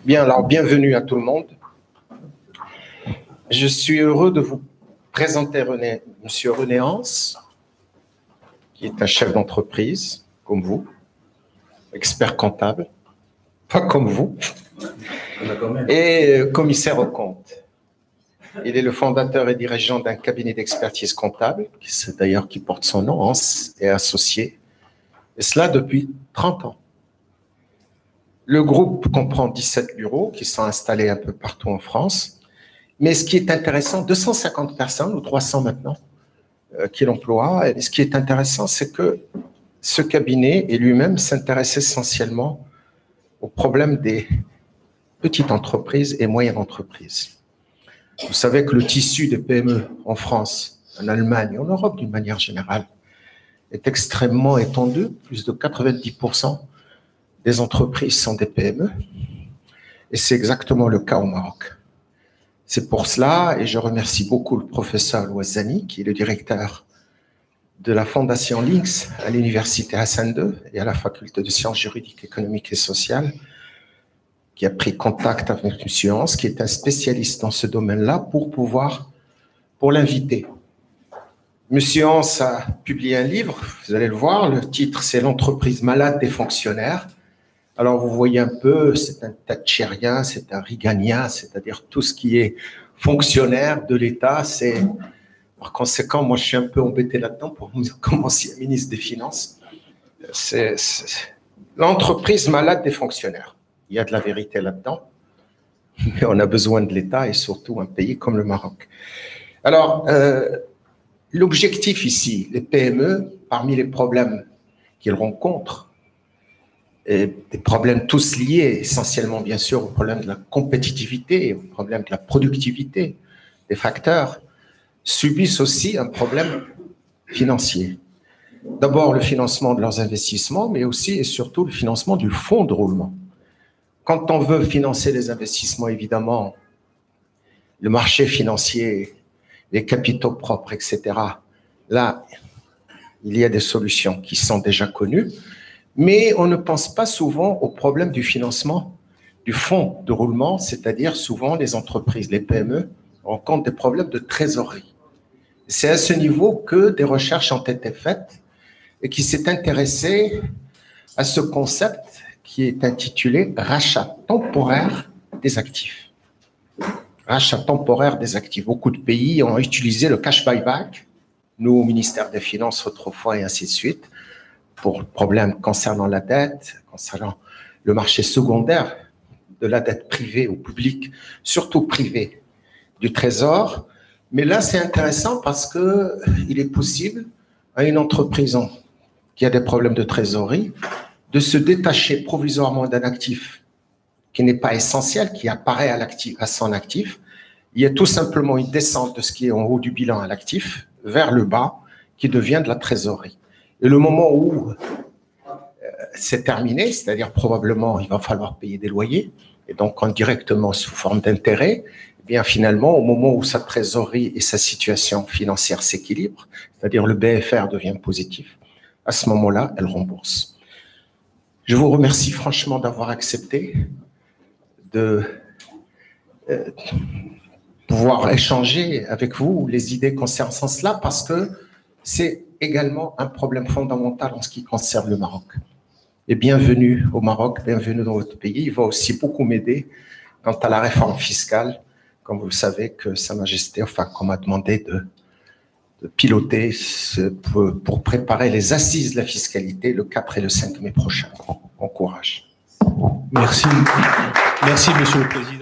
Bien, alors bienvenue à tout le monde. Je suis heureux de vous présenter Monsieur René Hans, qui est un chef d'entreprise, comme vous, expert comptable, pas comme vous, et commissaire aux comptes. Il est le fondateur et dirigeant d'un cabinet d'expertise comptable, qui porte son nom, Hans et Associés, et cela depuis 30 ans. Le groupe comprend 17 bureaux qui sont installés un peu partout en France. Mais ce qui est intéressant, 250 personnes, ou 300 maintenant, qui l'emploient. Et ce qui est intéressant, c'est que ce cabinet et lui-même s'intéresse essentiellement aux problèmes des petites entreprises et moyennes entreprises. Vous savez que le tissu des PME en France, en Allemagne, en Europe d'une manière générale, est extrêmement étendu. Plus de 90% des entreprises sont des PME. Et c'est exactement le cas au Maroc. C'est pour cela, et je remercie beaucoup le professeur Louazani, qui est le directeur de la Fondation Lynx à l'Université Hassan II et à la Faculté de sciences juridiques, économiques et sociales, qui a pris contact avec M. Hans, qui est un spécialiste dans ce domaine-là, pour l'inviter. M. Hans a publié un livre, vous allez le voir, le titre c'est « L'entreprise malade des fonctionnaires ». Alors, vous voyez un peu, c'est un thatchérien, c'est un reaganien, c'est-à-dire tout ce qui est fonctionnaire de l'État. Par conséquent, moi, je suis un peu embêté là-dedans pour comme ancien ministre des Finances. C'est l'entreprise malade des fonctionnaires. Il y a de la vérité là-dedans, mais on a besoin de l'État et surtout un pays comme le Maroc. Alors, l'objectif ici, les PME, parmi les problèmes qu'ils rencontrent, et des problèmes tous liés essentiellement, bien sûr, au problème de la compétitivité, au problème de la productivité des facteurs, subissent aussi un problème financier. D'abord, le financement de leurs investissements, mais aussi et surtout le financement du fonds de roulement. Quand on veut financer les investissements, évidemment, le marché financier, les capitaux propres, etc., là, il y a des solutions qui sont déjà connues. Mais on ne pense pas souvent au problème du financement du fonds de roulement, c'est-à-dire souvent les entreprises, les PME, rencontrent des problèmes de trésorerie. C'est à ce niveau que des recherches ont été faites et qui s'est intéressé à ce concept qui est intitulé « rachat temporaire des actifs ». Rachat temporaire des actifs. Beaucoup de pays ont utilisé le cash buyback, nous au ministère des Finances autrefois et ainsi de suite, pour le problème concernant la dette, concernant le marché secondaire de la dette privée ou publique, surtout privée, du Trésor. Mais là, c'est intéressant parce qu'il est possible à une entreprise qui a des problèmes de trésorerie de se détacher provisoirement d'un actif qui n'est pas essentiel, qui apparaît à son actif. Il y a tout simplement une descente de ce qui est en haut du bilan à l'actif vers le bas qui devient de la trésorerie. Et le moment où c'est terminé, c'est-à-dire probablement il va falloir payer des loyers, et donc directement sous forme d'intérêt, eh bien finalement au moment où sa trésorerie et sa situation financière s'équilibrent, c'est-à-dire le BFR devient positif, à ce moment-là, elle rembourse. Je vous remercie franchement d'avoir accepté de pouvoir échanger avec vous les idées concernant cela, parce que c'est également un problème fondamental en ce qui concerne le Maroc. Et bienvenue au Maroc, bienvenue dans votre pays. Il va aussi beaucoup m'aider quant à la réforme fiscale, comme vous le savez, que Sa Majesté, qu'on m'a demandé de piloter pour préparer les assises de la fiscalité le 4 et le 5 mai prochain. Bon courage. Merci. Merci, Monsieur le Président.